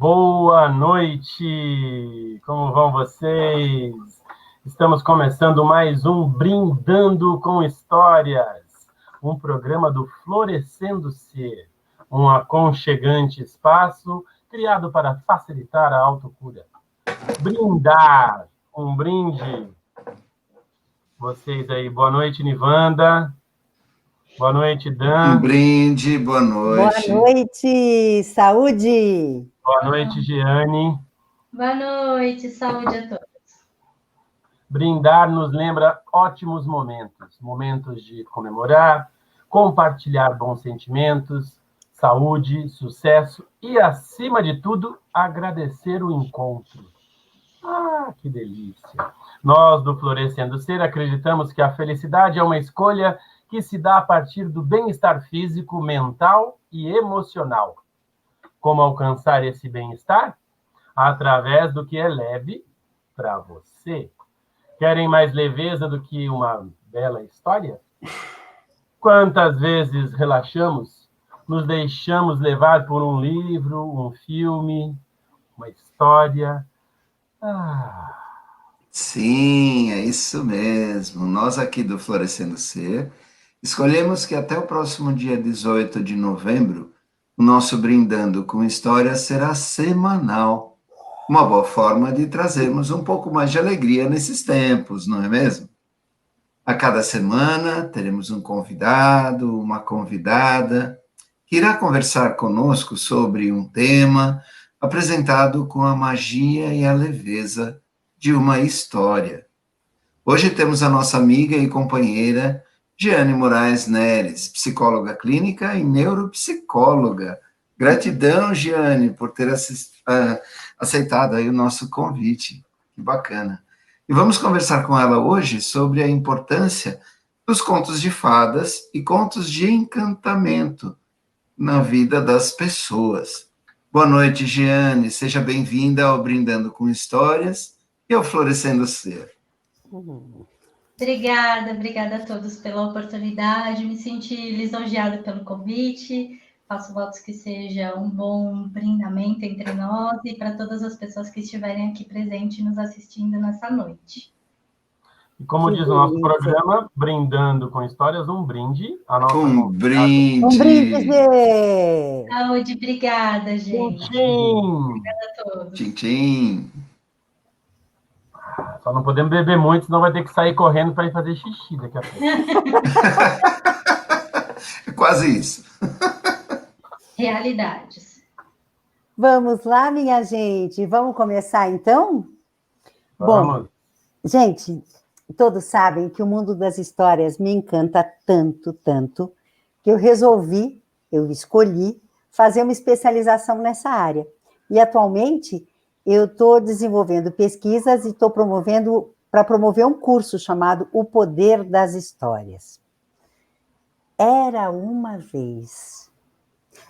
Boa noite! Como vão vocês? Estamos começando mais um Brindando com Histórias, um programa do Florescendo Ser, um aconchegante espaço criado para facilitar a autocura. Brindar, um brinde. Vocês aí, boa noite, Nivanda. Boa noite, Dan. Um brinde, boa noite. Boa noite, saúde. Boa noite, Giane. Boa noite, saúde a todos. Brindar nos lembra ótimos momentos de comemorar, compartilhar bons sentimentos, saúde, sucesso e, acima de tudo, agradecer o encontro. Ah, que delícia! Nós, do Florescendo Ser, acreditamos que a felicidade é uma escolha que se dá a partir do bem-estar físico, mental e emocional. Como alcançar esse bem-estar? Através do que é leve para você. Querem mais leveza do que uma bela história? Quantas vezes relaxamos, nos deixamos levar por um livro, um filme, uma história? Sim, é isso mesmo. Nós aqui do Florescendo Ser escolhemos que até o próximo dia 18 de novembro, o nosso Brindando com História será semanal. Uma boa forma de trazermos um pouco mais de alegria nesses tempos, não é mesmo? A cada semana teremos um convidado, uma convidada, que irá conversar conosco sobre um tema apresentado com a magia e a leveza de uma história. Hoje temos a nossa amiga e companheira Giane Moraes Neres, psicóloga clínica e neuropsicóloga. Gratidão, Giane, por ter aceitado aí o nosso convite. Que bacana. E vamos conversar com ela hoje sobre a importância dos contos de fadas e contos de encantamento na vida das pessoas. Boa noite, Giane. Seja bem-vinda ao Brindando com Histórias e ao Florescendo Ser. Obrigada a todos pela oportunidade. Me senti lisonjeada pelo convite. Faço votos que seja um bom brindamento entre nós e para todas as pessoas que estiverem aqui presentes nos assistindo nessa noite. E como diz o nosso programa, Brindando com Histórias, um brinde. A nossa brinde! Um brinde! Saúde, obrigada, gente. Tchim! Obrigada a todos. Tchim, tchim. Só não podemos beber muito, senão vai ter que sair correndo para ir fazer xixi daqui a pouco. É quase isso. Realidades. Vamos lá, minha gente. Vamos começar, então? Vamos. Bom, gente, todos sabem que o mundo das histórias me encanta tanto, que eu escolhi fazer uma especialização nessa área. E, atualmente, eu estou desenvolvendo pesquisas e estou para promover um curso chamado O Poder das Histórias. Era uma vez.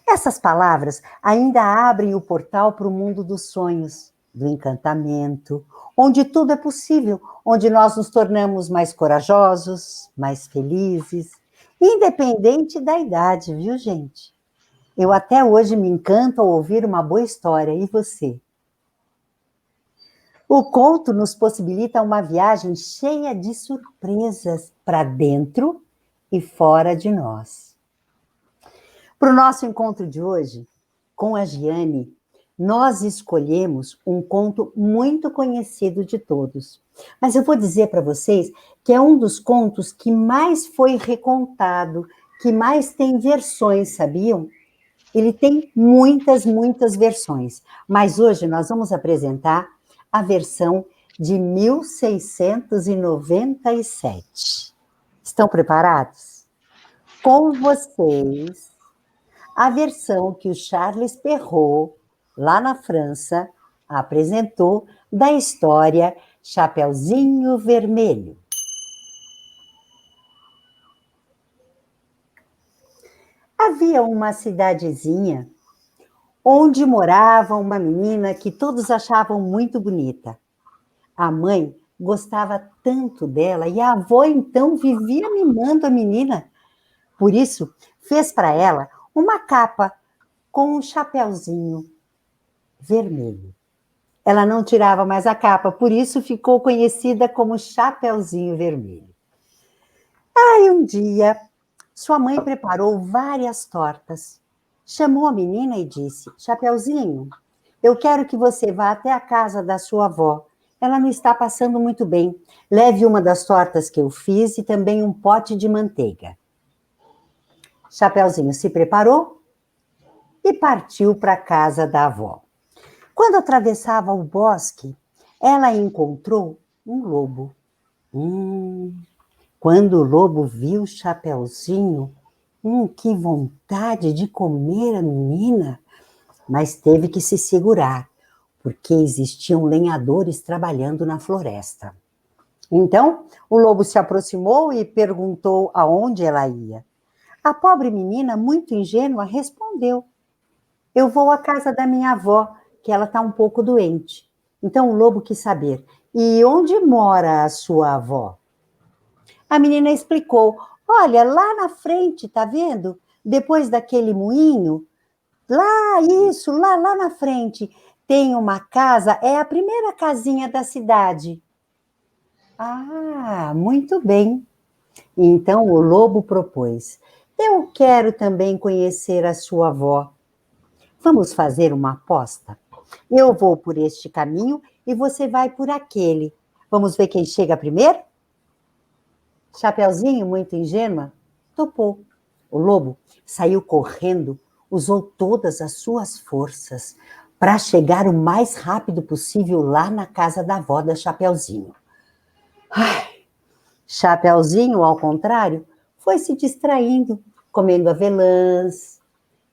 Essas palavras ainda abrem o portal para o mundo dos sonhos, do encantamento, onde tudo é possível, onde nós nos tornamos mais corajosos, mais felizes, independente da idade, viu, gente? Eu até hoje me encanto ao ouvir uma boa história, e você? O conto nos possibilita uma viagem cheia de surpresas para dentro e fora de nós. Para o nosso encontro de hoje, com a Giane, nós escolhemos um conto muito conhecido de todos. Mas eu vou dizer para vocês que é um dos contos que mais foi recontado, que mais tem versões, sabiam? Ele tem muitas versões. Mas hoje nós vamos apresentar a versão de 1697. Estão preparados? Com vocês, a versão que o Charles Perrault, lá na França, apresentou da história Chapeuzinho Vermelho. Havia uma cidadezinha onde morava uma menina que todos achavam muito bonita. A mãe gostava tanto dela e a avó, então, vivia mimando a menina. Por isso, fez para ela uma capa com um chapeuzinho vermelho. Ela não tirava mais a capa, por isso ficou conhecida como Chapeuzinho Vermelho. Aí um dia, sua mãe preparou várias tortas. Chamou a menina e disse: Chapeuzinho, eu quero que você vá até a casa da sua avó. Ela não está passando muito bem. Leve uma das tortas que eu fiz e também um pote de manteiga. Chapeuzinho se preparou e partiu para a casa da avó. Quando atravessava o bosque, ela encontrou um lobo. Quando o lobo viu Chapeuzinho, que vontade de comer a menina, mas teve que se segurar, porque existiam lenhadores trabalhando na floresta. Então, o lobo se aproximou e perguntou aonde ela ia. A pobre menina, muito ingênua, respondeu: eu vou à casa da minha avó, que ela está um pouco doente. Então o lobo quis saber: e onde mora a sua avó? A menina explicou: olha, lá na frente, tá vendo? Depois daquele moinho, lá na frente, tem uma casa, é a primeira casinha da cidade. Ah, muito bem. Então o lobo propôs: eu quero também conhecer a sua avó. Vamos fazer uma aposta? Eu vou por este caminho e você vai por aquele. Vamos ver quem chega primeiro? Chapeuzinho, muito ingênua, topou. O lobo saiu correndo, usou todas as suas forças para chegar o mais rápido possível lá na casa da avó da Chapeuzinho. Chapeuzinho, ao contrário, foi se distraindo, comendo avelãs,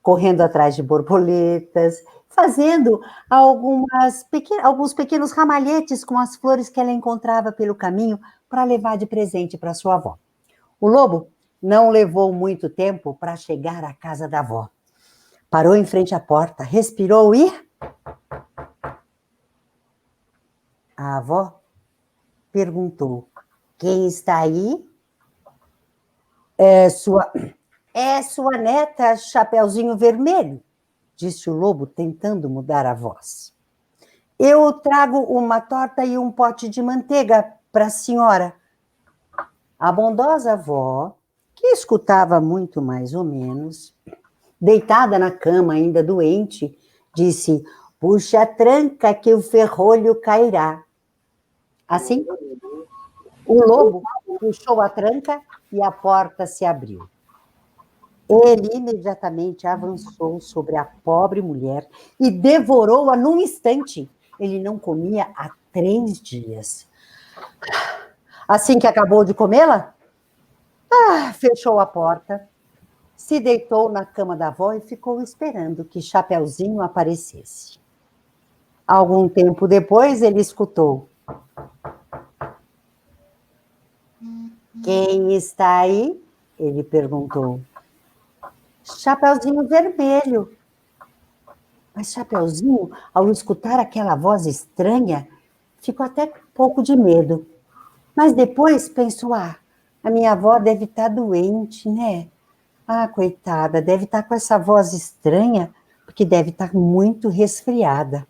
correndo atrás de borboletas, fazendo alguns pequenos ramalhetes com as flores que ela encontrava pelo caminho para levar de presente para sua avó. O lobo não levou muito tempo para chegar à casa da avó. Parou em frente à porta, respirou e... A avó perguntou: quem está aí? É sua neta Chapeuzinho Vermelho, disse o lobo, tentando mudar a voz. Eu trago uma torta e um pote de manteiga para a senhora. A bondosa avó, que escutava muito mais ou menos, deitada na cama, ainda doente, disse: puxa a tranca que o ferrolho cairá. Assim, o lobo puxou a tranca e a porta se abriu. Ele imediatamente avançou sobre a pobre mulher e devorou-a num instante. Ele não comia há 3 dias. Assim que acabou de comê-la, fechou a porta, se deitou na cama da avó e ficou esperando que Chapeuzinho aparecesse. Algum tempo depois, ele escutou: quem está aí? Ele perguntou. Chapeuzinho Vermelho. Mas Chapeuzinho, ao escutar aquela voz estranha, ficou até com um pouco de medo. Mas depois pensou: a minha avó deve estar doente, né? Coitada, deve estar com essa voz estranha, porque deve estar muito resfriada.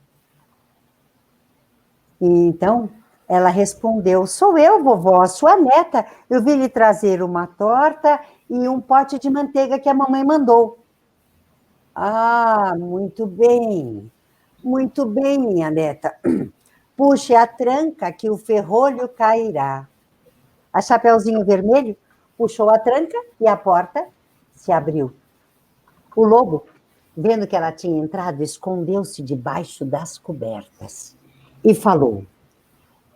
E então, ela respondeu: sou eu, vovó, sua neta. Eu vim lhe trazer uma torta e um pote de manteiga que a mamãe mandou. Muito bem, minha neta. Puxe a tranca que o ferrolho cairá. A Chapeuzinho Vermelho puxou a tranca e a porta se abriu. O lobo, vendo que ela tinha entrado, escondeu-se debaixo das cobertas e falou: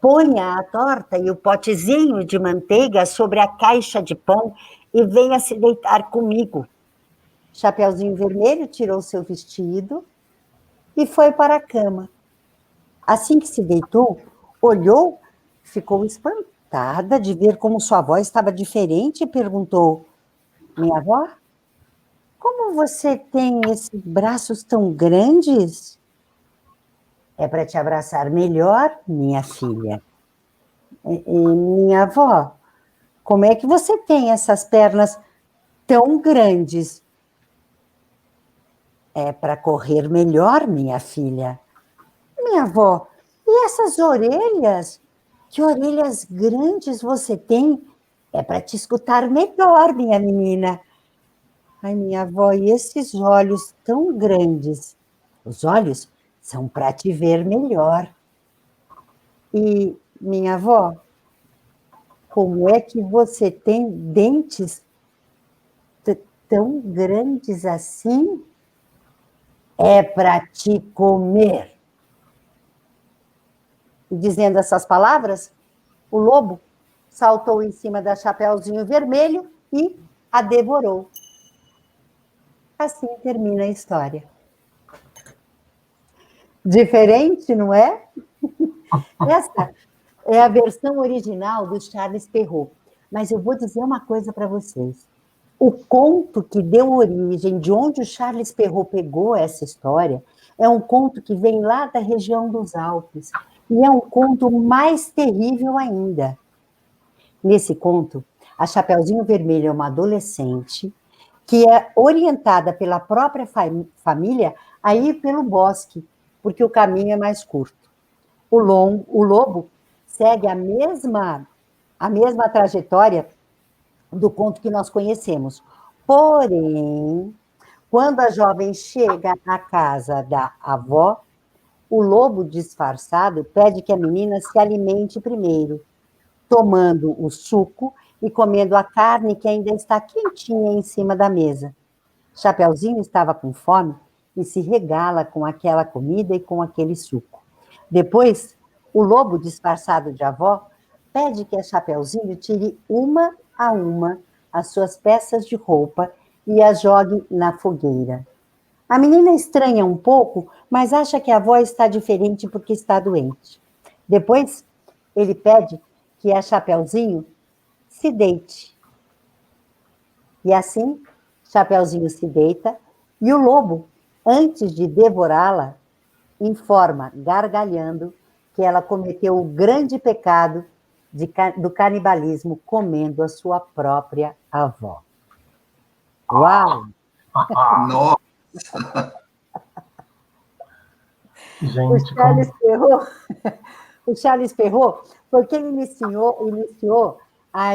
ponha a torta e o potezinho de manteiga sobre a caixa de pão e venha se deitar comigo. Chapeuzinho Vermelho tirou seu vestido e foi para a cama. Assim que se deitou, olhou, ficou espantada de ver como sua avó estava diferente e perguntou: minha avó, como você tem esses braços tão grandes? É para te abraçar melhor, minha filha. Minha avó, como é que você tem essas pernas tão grandes? É para correr melhor, minha filha. minha avó, e essas orelhas? Que orelhas grandes você tem? É para te escutar melhor, minha menina. Ai, minha avó, e esses olhos tão grandes? Os olhos são para te ver melhor. E, minha avó, como é que você tem dentes tão grandes assim? É para te comer. E dizendo essas palavras, o lobo saltou em cima da Chapeuzinho Vermelho e a devorou. Assim termina a história. Diferente, não é? Essa é a versão original do Charles Perrault. Mas eu vou dizer uma coisa para vocês. O conto que deu origem, de onde o Charles Perrault pegou essa história, é um conto que vem lá da região dos Alpes. E é um conto mais terrível ainda. Nesse conto, a Chapeuzinho Vermelho é uma adolescente que é orientada pela própria família a ir pelo bosque, porque o caminho é mais curto. O lobo segue a mesma trajetória do conto que nós conhecemos. Porém, quando a jovem chega à casa da avó, o lobo disfarçado pede que a menina se alimente primeiro, tomando o suco e comendo a carne que ainda está quentinha em cima da mesa. Chapeuzinho estava com fome e se regala com aquela comida e com aquele suco. Depois, o lobo disfarçado de avó pede que a Chapeuzinho tire uma a uma as suas peças de roupa e as jogue na fogueira. A menina estranha um pouco, mas acha que a avó está diferente porque está doente. Depois, ele pede que a Chapeuzinho se deite. E assim, Chapeuzinho se deita e o lobo, antes de devorá-la, informa, gargalhando, que ela cometeu o grande pecado do canibalismo comendo a sua própria avó. Uau! Nossa! Gente, o Charles Perrault foi quem iniciou a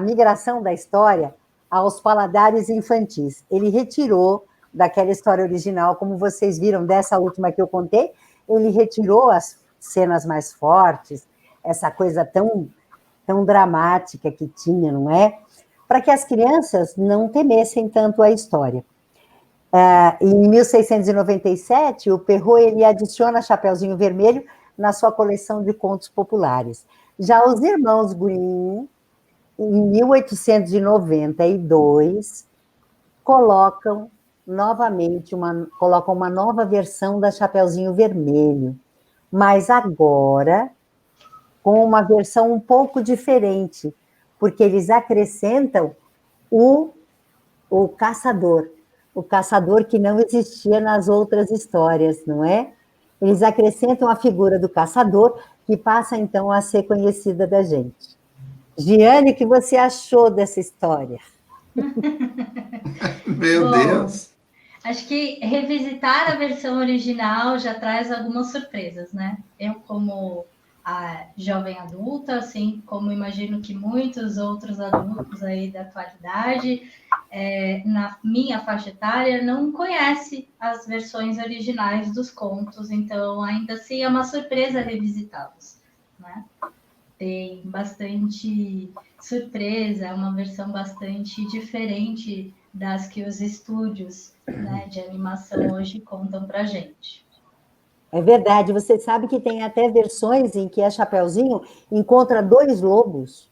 migração da história aos paladares infantis. Ele retirou daquela história original, como vocês viram dessa última que eu contei, ele retirou as cenas mais fortes, essa coisa tão dramática que tinha, não é? Para que as crianças não temessem tanto a história. Em 1697, o Perrault ele adiciona Chapeuzinho Vermelho na sua coleção de contos populares. Já os irmãos Grimm, em 1892, colocam uma nova versão da Chapeuzinho Vermelho, mas agora com uma versão um pouco diferente, porque eles acrescentam o caçador que não existia nas outras histórias, não é? Eles acrescentam a figura do caçador, que passa então a ser conhecida da gente. Giane, o que você achou dessa história? Meu Deus! Acho que revisitar a versão original já traz algumas surpresas, né? Eu, como a jovem adulta, assim como imagino que muitos outros adultos aí da atualidade, na minha faixa etária, não conhece as versões originais dos contos, então ainda assim é uma surpresa revisitá-los, né? Tem bastante surpresa, é uma versão bastante diferente das que os estúdios, né, de animação hoje contam pra gente. É verdade, você sabe que tem até versões em que a Chapeuzinho encontra 2 lobos.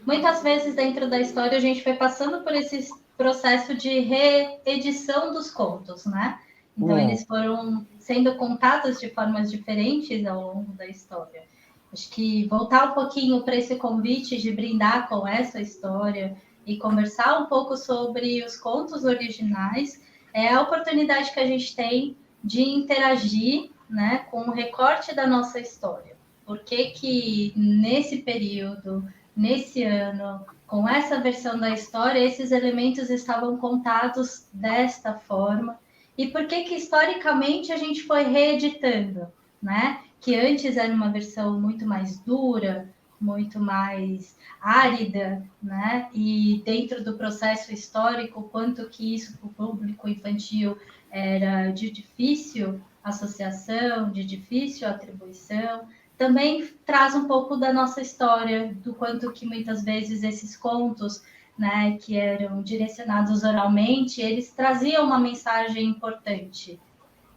Muitas vezes dentro da história a gente foi passando por esse processo de reedição dos contos, né? Então eles foram sendo contados de formas diferentes ao longo da história. Acho que voltar um pouquinho para esse convite de brindar com essa história e conversar um pouco sobre os contos originais é a oportunidade que a gente tem de interagir, né, com o recorte da nossa história. Por que nesse período, nesse ano, com essa versão da história, esses elementos estavam contados desta forma e por que historicamente a gente foi reeditando, né? Que antes era uma versão muito mais dura, muito mais árida, né? E dentro do processo histórico, quanto que isso para o público infantil era de difícil associação, de difícil atribuição, também traz um pouco da nossa história, do quanto que muitas vezes esses contos, né, que eram direcionados oralmente, eles traziam uma mensagem importante.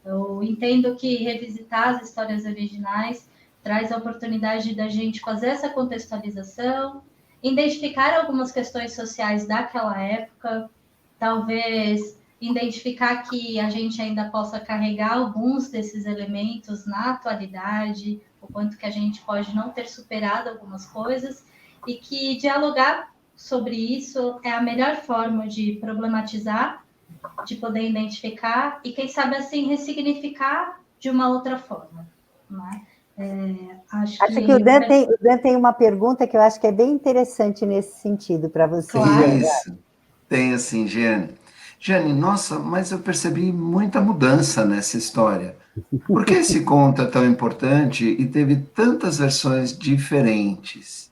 Eu entendo que revisitar as histórias originais traz a oportunidade da gente fazer essa contextualização, identificar algumas questões sociais daquela época, talvez identificar que a gente ainda possa carregar alguns desses elementos na atualidade, o quanto que a gente pode não ter superado algumas coisas, e que dialogar sobre isso é a melhor forma de problematizar, de poder identificar e, quem sabe, assim, ressignificar de uma outra forma. Né? Acho que o Dan tem uma pergunta que eu acho que é bem interessante nesse sentido para você. Claro. Isso, tem assim, Jeane. Jeane, nossa, mas eu percebi muita mudança nessa história. Por que esse conto é tão importante e teve tantas versões diferentes?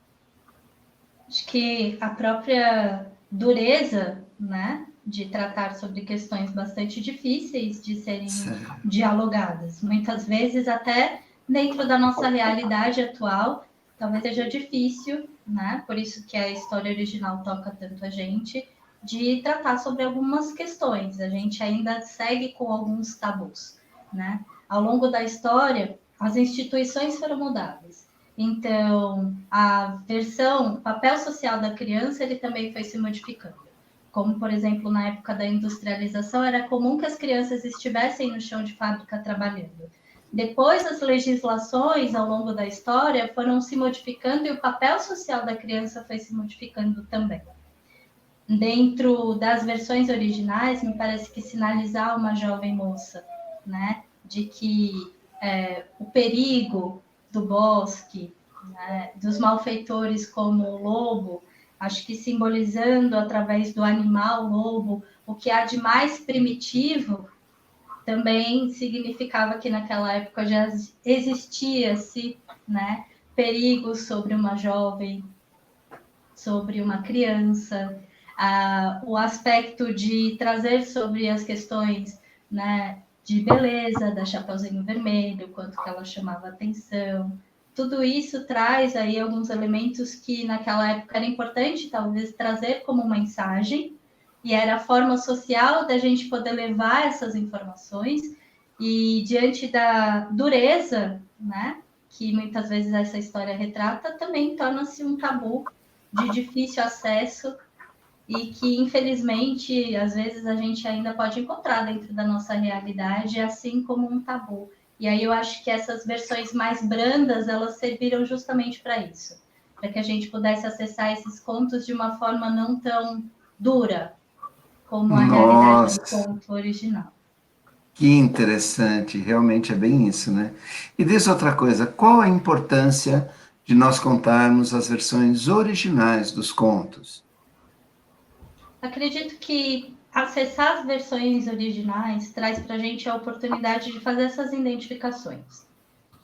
Acho que a própria dureza, né, de tratar sobre questões bastante difíceis de serem Certo. dialogadas, muitas vezes até dentro da nossa realidade atual, talvez seja difícil, né? Por isso que a história original toca tanto a gente, de tratar sobre algumas questões. A gente ainda segue com alguns tabus, né? Ao longo da história, as instituições foram mudadas. Então, a versão, o papel social da criança, ele também foi se modificando. Como, por exemplo, na época da industrialização, era comum que as crianças estivessem no chão de fábrica trabalhando. Depois, as legislações, ao longo da história, foram se modificando e o papel social da criança foi se modificando também. Dentro das versões originais, me parece que sinalizar uma jovem moça, né, de que o perigo do bosque, né, dos malfeitores como o lobo, acho que simbolizando através do animal lobo o que há de mais primitivo, também significava que naquela época já existia-se, né, perigos sobre uma jovem, sobre uma criança, o aspecto de trazer sobre as questões, né, de beleza da Chapeuzinho Vermelho, quanto que ela chamava atenção. Tudo isso traz aí alguns elementos que naquela época era importante talvez trazer como mensagem, e era a forma social da gente poder levar essas informações, e diante da dureza, né, que muitas vezes essa história retrata, também torna-se um tabu de difícil acesso e que, infelizmente, às vezes a gente ainda pode encontrar dentro da nossa realidade, assim como um tabu. E aí eu acho que essas versões mais brandas, elas serviram justamente para isso, para que a gente pudesse acessar esses contos de uma forma não tão dura como a realidade do conto original. Que interessante, realmente é bem isso, né? E diz outra coisa, qual a importância de nós contarmos as versões originais dos contos? Acredito que acessar as versões originais traz para a gente a oportunidade de fazer essas identificações,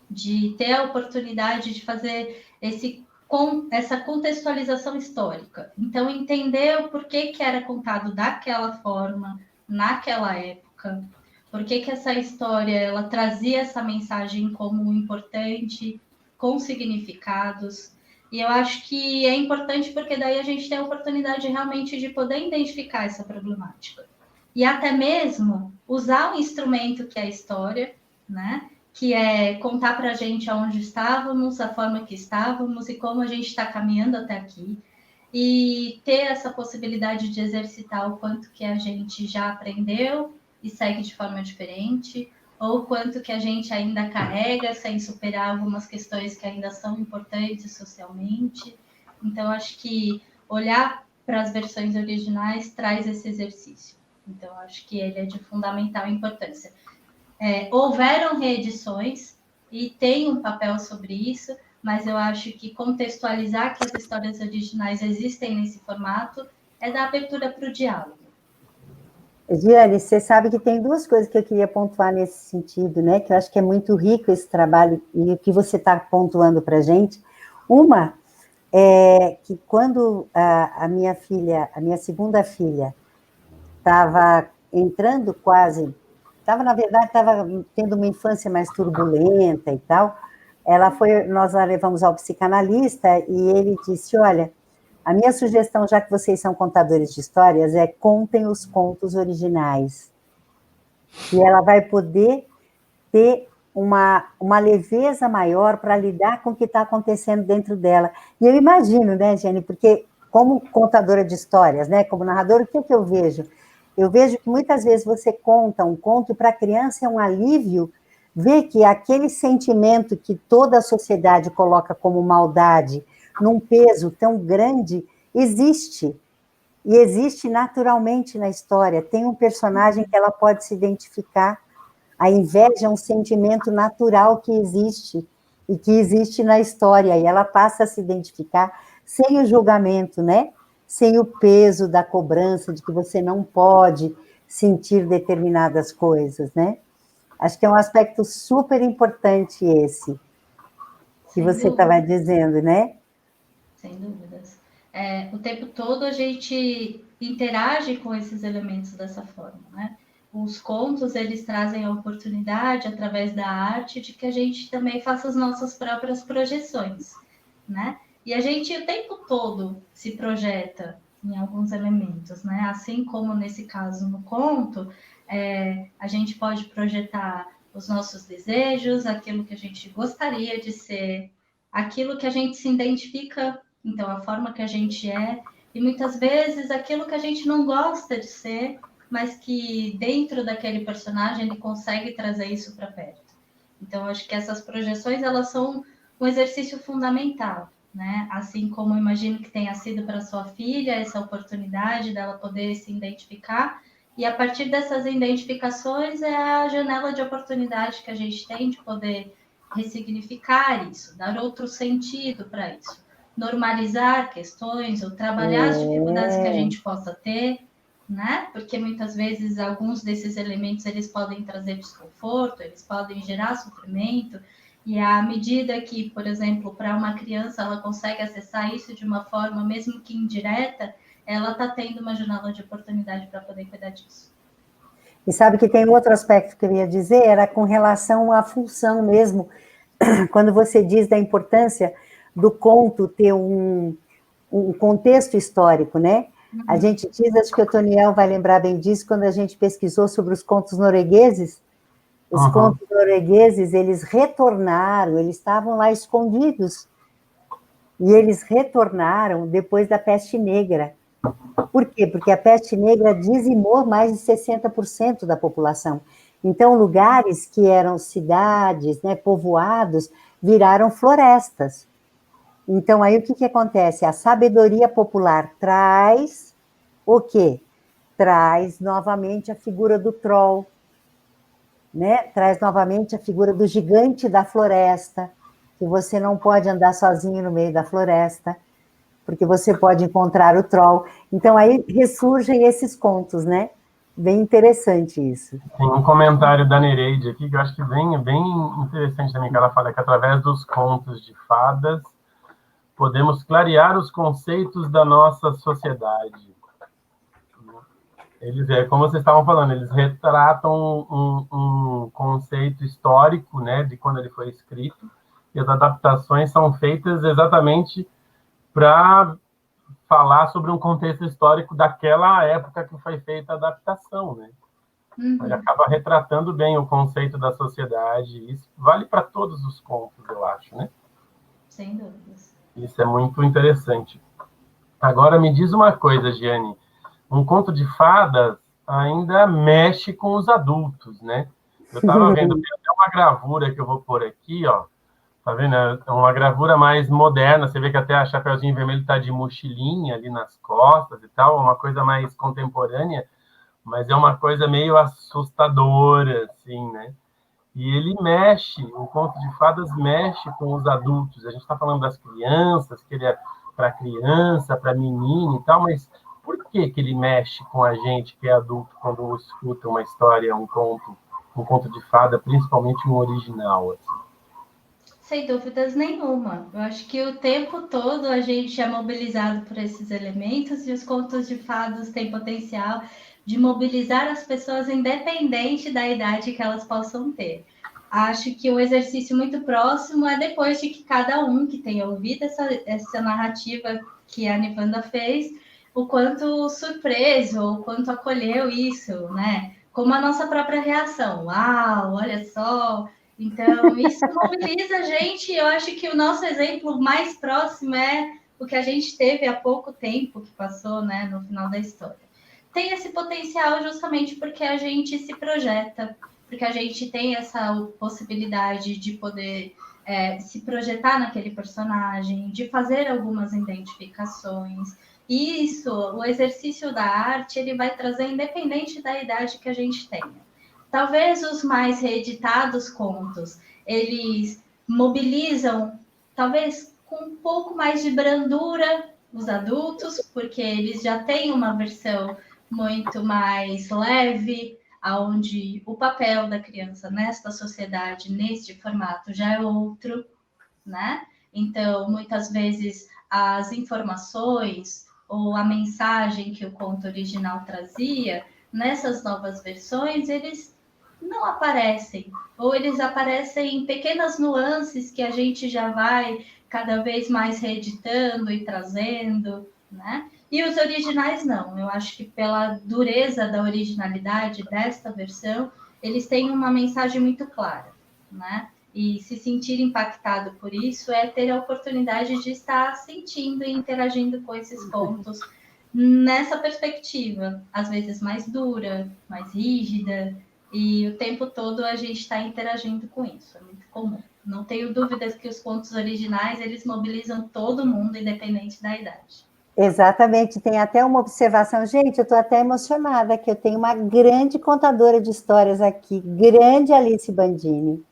de ter a oportunidade de fazer essa contextualização histórica. Então, entender o porquê que era contado daquela forma, naquela época, por que essa história ela trazia essa mensagem como importante, com significados. E eu acho que é importante porque daí a gente tem a oportunidade realmente de poder identificar essa problemática. E até mesmo usar um instrumento que é a história, né? Que é contar para a gente aonde estávamos, a forma que estávamos e como a gente está caminhando até aqui. E ter essa possibilidade de exercitar o quanto que a gente já aprendeu e segue de forma diferente, ou quanto que a gente ainda carrega sem superar algumas questões que ainda são importantes socialmente. Então, acho que olhar para as versões originais traz esse exercício. Então, acho que ele é de fundamental importância. Houveram reedições e tem um papel sobre isso, mas eu acho que contextualizar que as histórias originais existem nesse formato é dar abertura para o diálogo. Giane, você sabe que tem duas coisas que eu queria pontuar nesse sentido, né? Que eu acho que é muito rico esse trabalho e o que você está pontuando para a gente. Uma é que quando a minha filha, a minha segunda filha, estava entrando quase, na verdade, estava tendo uma infância mais turbulenta e tal, nós a levamos ao psicanalista e ele disse, olha, a minha sugestão, já que vocês são contadores de histórias, é contem os contos originais. E ela vai poder ter uma leveza maior para lidar com o que está acontecendo dentro dela. E eu imagino, né, Jane, porque como contadora de histórias, né, como narradora, o que eu vejo? Eu vejo que muitas vezes você conta um conto para a criança é um alívio ver que aquele sentimento que toda a sociedade coloca como maldade, num peso tão grande, existe. E existe naturalmente na história. Tem um personagem que ela pode se identificar. A inveja é um sentimento natural que existe e que existe na história, e ela passa a se identificar sem o julgamento, né? Sem o peso da cobrança de que você não pode sentir determinadas coisas, né? Acho que é um aspecto super importante esse que você estava dizendo, né? Sem dúvidas. O tempo todo a gente interage com esses elementos dessa forma, né? Os contos, eles trazem a oportunidade, através da arte, de que a gente também faça as nossas próprias projeções, né? E a gente o tempo todo se projeta em alguns elementos, né? Assim como nesse caso no conto, a gente pode projetar os nossos desejos, aquilo que a gente gostaria de ser, aquilo que a gente se identifica, então a forma que a gente é, e muitas vezes aquilo que a gente não gosta de ser, mas que dentro daquele personagem ele consegue trazer isso para perto. Então, acho que essas projeções, elas são um exercício fundamental, né? Assim como imagino que tenha sido para sua filha essa oportunidade dela poder se identificar, e a partir dessas identificações é a janela de oportunidade que a gente tem de poder ressignificar isso, dar outro sentido para isso, normalizar questões ou trabalhar as dificuldades que a gente possa ter, né? Porque muitas vezes alguns desses elementos eles podem trazer desconforto, eles podem gerar sofrimento, e à medida que, por exemplo, para uma criança ela consegue acessar isso de uma forma mesmo que indireta, ela está tendo uma janela de oportunidade para poder cuidar disso. E sabe que tem outro aspecto que eu ia dizer, era com relação à função mesmo, quando você diz da importância do conto ter um contexto histórico, né? A gente diz, acho que o Toniel vai lembrar bem disso, quando a gente pesquisou sobre os contos noruegueses, os contos noruegueses, eles retornaram, eles estavam lá escondidos, e eles retornaram depois da peste negra. Por quê? Porque a peste negra dizimou mais de 60% da população. Então, lugares que eram cidades, né, povoados, viraram florestas. Então, aí o que acontece? A sabedoria popular traz o quê? Traz novamente a figura do troll, né? Traz novamente a figura do gigante da floresta, que você não pode andar sozinho no meio da floresta, porque você pode encontrar o troll. Então, aí ressurgem esses contos, né? Bem interessante isso. Tem um comentário da Nereide aqui que eu acho que bem interessante também, que ela fala que através dos contos de fadas podemos clarear os conceitos da nossa sociedade. Eles, como vocês estavam falando, eles retratam um conceito histórico, né, de quando ele foi escrito, e as adaptações são feitas exatamente para falar sobre um contexto histórico daquela época que foi feita a adaptação, né? Ele acaba retratando bem o conceito da sociedade. Isso vale para todos os contos, eu acho, né? Sem dúvidas. Isso é muito interessante. Agora, me diz uma coisa, Giane. Um conto de fadas ainda mexe com os adultos, né? Eu estava vendo, tem até uma gravura que eu vou pôr aqui, ó. Tá vendo? É uma gravura mais moderna. Você vê que até a Chapeuzinho Vermelho está de mochilinha ali nas costas e tal. Uma coisa mais contemporânea, mas é uma coisa meio assustadora, assim, né? E ele mexe, o conto de fadas mexe com os adultos. A gente está falando das crianças, que ele é para criança, para menino e tal, mas por que ele mexe com a gente, que é adulto, quando escuta uma história, um conto de fada, principalmente um original, assim? Sem dúvidas nenhuma. Eu acho que o tempo todo a gente é mobilizado por esses elementos e os contos de fadas têm potencial de mobilizar as pessoas independente da idade que elas possam ter. Acho que um exercício muito próximo é depois de que cada um que tenha ouvido essa narrativa que a Nivanda fez, o quanto surpreso, o quanto acolheu isso, né? Como a nossa própria reação. Uau, olha só, então, isso mobiliza a gente. Eu acho que o nosso exemplo mais próximo é o que a gente teve há pouco tempo que passou, né, no final da história. Tem esse potencial justamente porque a gente se projeta, porque a gente tem essa possibilidade de poder se projetar naquele personagem, de fazer algumas identificações. E isso, o exercício da arte, ele vai trazer independente da idade que a gente tenha. Talvez os mais reeditados contos, eles mobilizam, talvez com um pouco mais de brandura, os adultos, porque eles já têm uma versão muito mais leve, onde o papel da criança nesta sociedade, neste formato, já é outro, né? Então, muitas vezes, as informações ou a mensagem que o conto original trazia, nessas novas versões, eles não aparecem, ou eles aparecem em pequenas nuances que a gente já vai cada vez mais reeditando e trazendo, né? E os originais não, eu acho que pela dureza da originalidade desta versão, eles têm uma mensagem muito clara, né? E se sentir impactado por isso é ter a oportunidade de estar sentindo e interagindo com esses pontos nessa perspectiva, às vezes mais dura, mais rígida, e o tempo todo a gente está interagindo com isso, é muito comum. Não tenho dúvidas que os contos originais, eles mobilizam todo mundo, independente da idade. Exatamente, tem até uma observação. Gente, eu estou até emocionada, que eu tenho uma grande contadora de histórias aqui, grande Alice Bandini,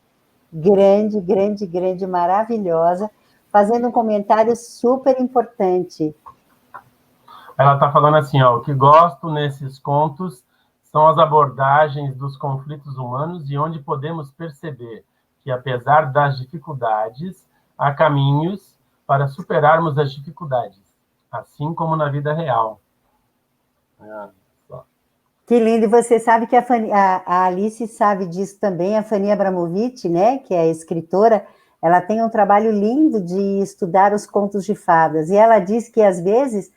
grande, maravilhosa, fazendo um comentário super importante. Ela está falando assim, ó, o que gosto nesses contos são as abordagens dos conflitos humanos e onde podemos perceber que, apesar das dificuldades, há caminhos para superarmos as dificuldades, assim como na vida real. Que lindo, e você sabe que a Alice sabe disso também, a Fanny Abramovic, né, que é escritora, ela tem um trabalho lindo de estudar os contos de fadas, e ela diz que, às vezes,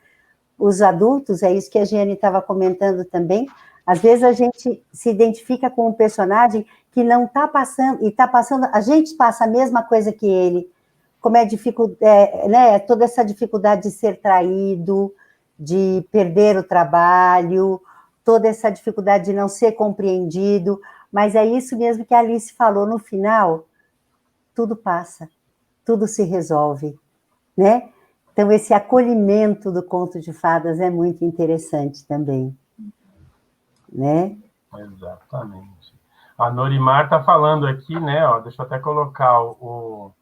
os adultos, é isso que a Giane estava comentando também, às vezes a gente se identifica com um personagem que não está passando, e está passando, a gente passa a mesma coisa que ele, como né, toda essa dificuldade de ser traído, de perder o trabalho, toda essa dificuldade de não ser compreendido, mas é isso mesmo que a Alice falou no final, tudo passa, tudo se resolve, né? Então, esse acolhimento do conto de fadas é muito interessante também, né? Exatamente. A Norimar está falando aqui, né? Ó, deixa eu até colocar o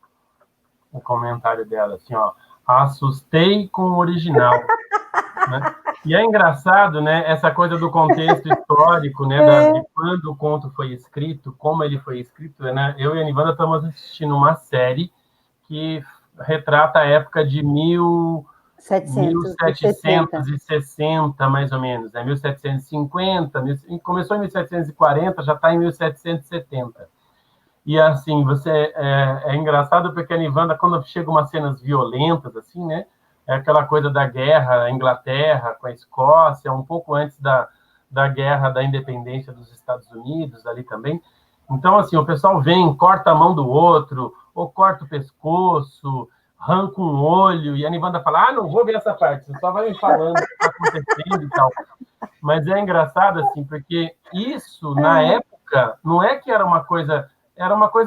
comentário dela, assim, ó. Assustei com o original. Né? E é engraçado, né? Essa coisa do contexto histórico, né? De quando o conto foi escrito, como ele foi escrito, né? Eu e a Nivanda estamos assistindo uma série que retrata a época de 1760, mais ou menos, né? 1750, começou em 1740, já está em 1770. E assim, é engraçado porque a Nivanda, quando chega umas cenas violentas, assim, né? É aquela coisa da guerra, a Inglaterra com a Escócia, um pouco antes da guerra da independência dos Estados Unidos, ali também. Então, assim, o pessoal vem, corta a mão do outro, ou corta o pescoço, arranca um olho, e a Nivanda fala, não vou ver essa parte, você só vai me falando o que está acontecendo e tal. Mas é engraçado, assim, porque isso, na época, não é que era uma coisa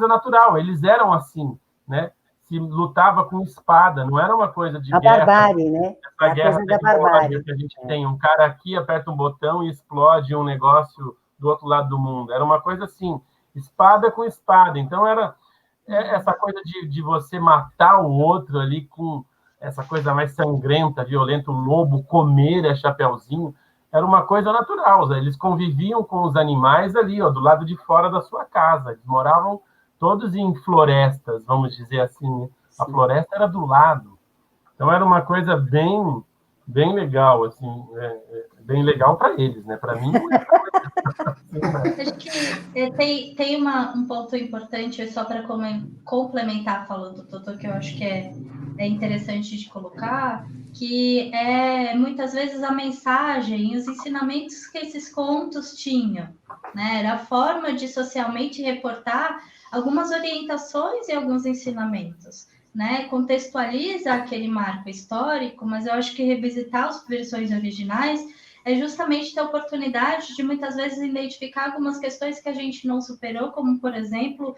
natural, eles eram assim, né? Se lutava com espada, não era uma coisa de guerra. A barbárie, né? Essa guerra tecnológica que a gente tem. Um cara aqui aperta um botão e explode um negócio do outro lado do mundo. Era uma coisa assim, espada com espada. Então, era essa coisa de você matar o outro ali essa coisa mais sangrenta, violenta, o lobo comer a Chapeuzinho, era uma coisa natural. Eles conviviam com os animais ali, ó, do lado de fora da sua casa. Eles moravam todos em florestas, vamos dizer assim, né? A floresta era do lado. Então, era uma coisa bem, bem legal, assim, bem legal para eles, né? Para mim, não é. Acho que tem um ponto importante, só para complementar a fala do Totô, que eu acho que é interessante de colocar, que é muitas vezes a mensagem e os ensinamentos que esses contos tinham, né? Era a forma de socialmente reportar algumas orientações e alguns ensinamentos, né? Contextualiza aquele marco histórico, mas eu acho que revisitar as versões originais é justamente ter a oportunidade de, muitas vezes, identificar algumas questões que a gente não superou, como, por exemplo,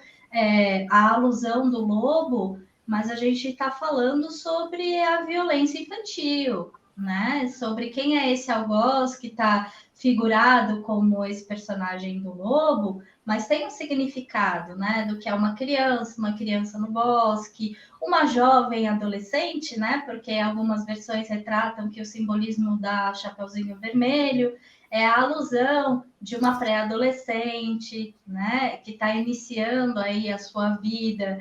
a alusão do lobo, mas a gente está falando sobre a violência infantil, né? Sobre quem é esse algoz que está figurado como esse personagem do lobo, mas tem um significado, né? Do que é uma criança no bosque, uma jovem adolescente, né? Porque algumas versões retratam que o simbolismo da Chapeuzinho Vermelho é a alusão de uma pré-adolescente, né? Que está iniciando aí a sua vida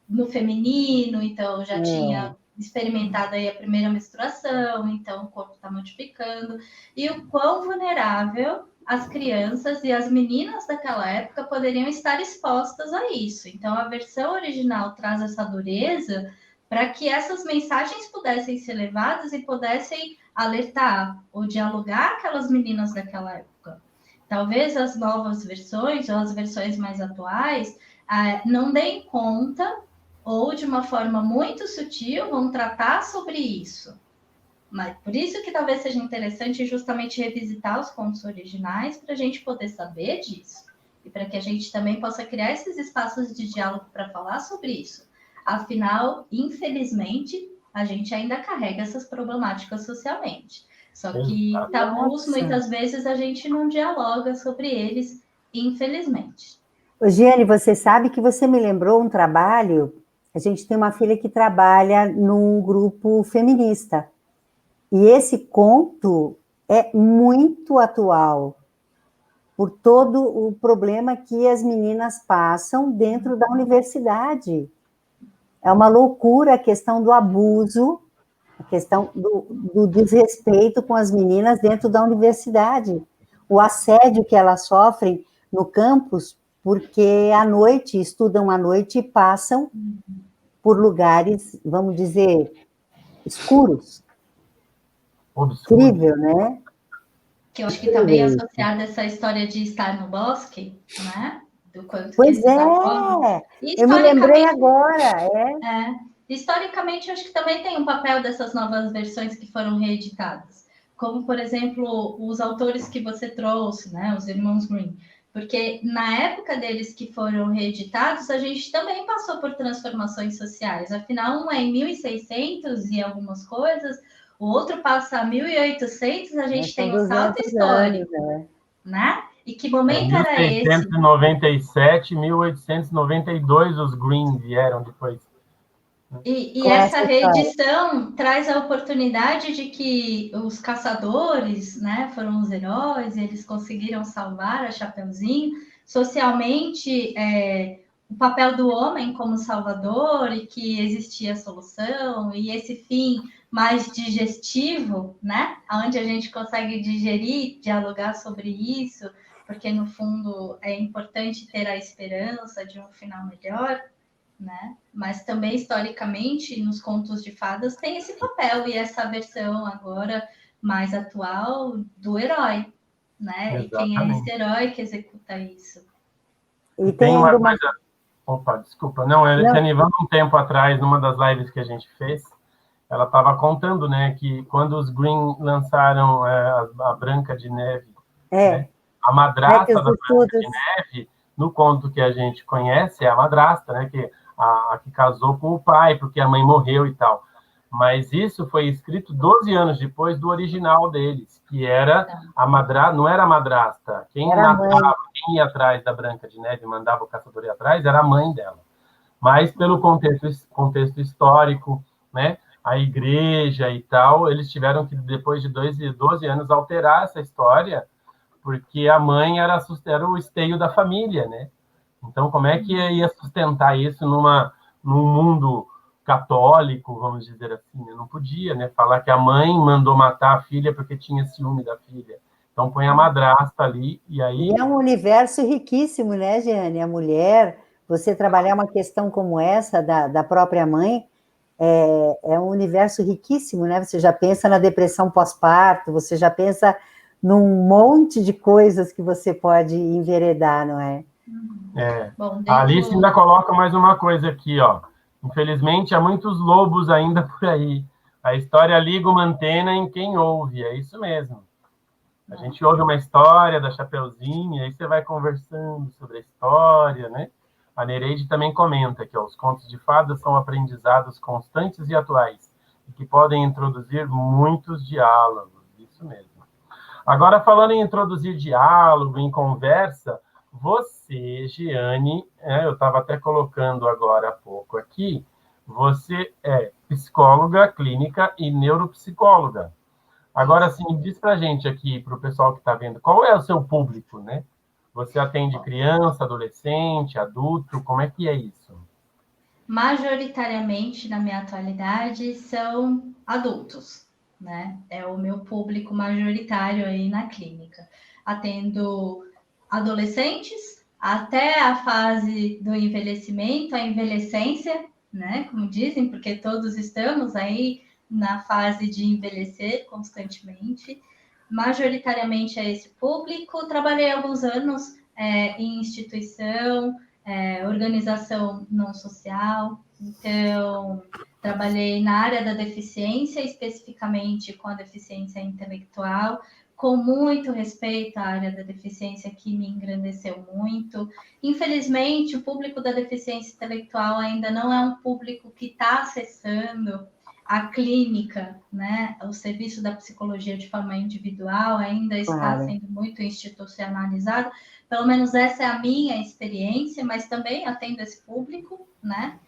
no feminino, então já tinha experimentado aí a primeira menstruação, então o corpo está modificando, e o quão vulnerável as crianças e as meninas daquela época poderiam estar expostas a isso. Então, a versão original traz essa dureza para que essas mensagens pudessem ser levadas e pudessem alertar ou dialogar aquelas meninas daquela época. Talvez as novas versões ou as versões mais atuais não deem conta ou, de uma forma muito sutil, vão tratar sobre isso. Mas por isso que talvez seja interessante justamente revisitar os contos originais para a gente poder saber disso e para que a gente também possa criar esses espaços de diálogo para falar sobre isso. Afinal, infelizmente, a gente ainda carrega essas problemáticas socialmente. Só que tabus, muitas vezes, a gente não dialoga sobre eles, infelizmente. Ô, Giane, você sabe que você me lembrou um trabalho. A gente tem uma filha que trabalha num grupo feminista. E esse conto é muito atual, por todo o problema que as meninas passam dentro da universidade. É uma loucura a questão do abuso, a questão do desrespeito com as meninas dentro da universidade, o assédio que elas sofrem no campus, porque à noite, estudam à noite e passam por lugares, vamos dizer, escuros. Obscuro. Incrível, né? Que eu acho que também é associada a essa história de estar no bosque, né? Do quanto pois que eu me lembrei agora. Historicamente, eu acho que também tem um papel dessas novas versões que foram reeditadas. Como, por exemplo, os autores que você trouxe, né? Os irmãos Grimm. Porque na época deles que foram reeditados, a gente também passou por transformações sociais. Afinal, um é em 1600 e algumas coisas, o outro passa a 1800, a gente tem um salto histórico, né? E que momento era esse? 1697, 1892 os Green vieram depois. E essa reedição traz a oportunidade de que os caçadores, né, foram os heróis, eles conseguiram salvar a Chapeuzinho. Socialmente, o papel do homem como salvador e que existia a solução, e esse fim mais digestivo, né, onde a gente consegue digerir, dialogar sobre isso, porque, no fundo, é importante ter a esperança de um final melhor, né? Mas também, historicamente, nos contos de fadas tem esse papel, e essa versão agora mais atual do herói, né? Exatamente. E quem é esse herói que executa isso? E tem uma coisa... Opa, desculpa. Não, Canivando, um tempo atrás, numa das lives que a gente fez, ela estava contando, né, que quando os Green lançaram a Branca de Neve, né, a madrasta da Branca de Neve, no conto que a gente conhece, é a madrasta, né, que casou com o pai, porque a mãe morreu e tal. Mas isso foi escrito 12 anos depois do original deles, que era a madrasta, não era a madrasta. Quem matava, quem ia atrás da Branca de Neve, mandava o caçador ir atrás, era a mãe dela. Mas pelo contexto histórico, né, a igreja e tal, eles tiveram que, depois de 12 anos, alterar essa história, porque a mãe era o esteio da família, né? Então, como é que ia sustentar isso num mundo católico, vamos dizer assim? Né? Não podia, né? Falar que a mãe mandou matar a filha porque tinha ciúme da filha. Então, põe a madrasta ali, e aí... E é um universo riquíssimo, né, Jeane? A mulher, você trabalhar uma questão como essa, da própria mãe, é um universo riquíssimo, né? Você já pensa na depressão pós-parto, você já pensa num monte de coisas que você pode enveredar, não é? Bom, A Alice ainda coloca mais uma coisa aqui, ó. Infelizmente, há muitos lobos ainda por aí. A história liga uma antena em quem ouve, é isso mesmo. A gente ouve uma história da Chapeuzinho, aí você vai conversando sobre a história, né? A Nereide também comenta que ó, os contos de fadas são aprendizados constantes e atuais, e que podem introduzir muitos diálogos, isso mesmo. Agora, falando em introduzir diálogo, em conversa, você, Giane, eu estava até colocando agora há pouco aqui, você é psicóloga clínica e neuropsicóloga. Agora, sim, diz para a gente aqui, para o pessoal que está vendo, qual é o seu público, né? Você atende criança, adolescente, adulto, como é que é isso? Majoritariamente, na minha atualidade, são adultos, né? É o meu público majoritário aí na clínica. Atendo adolescentes até a fase do envelhecimento, a envelhecência, né? Como dizem, porque todos estamos aí na fase de envelhecer constantemente. Majoritariamente é esse público. Trabalhei alguns anos em instituição, organização não social. Então, trabalhei na área da deficiência, especificamente com a deficiência intelectual, com muito respeito à área da deficiência, que me engrandeceu muito. Infelizmente, o público da deficiência intelectual ainda não é um público que está acessando a clínica, né? O serviço da psicologia de forma individual ainda está sendo muito institucionalizado. Pelo menos essa é a minha experiência, mas também atendo esse público, né?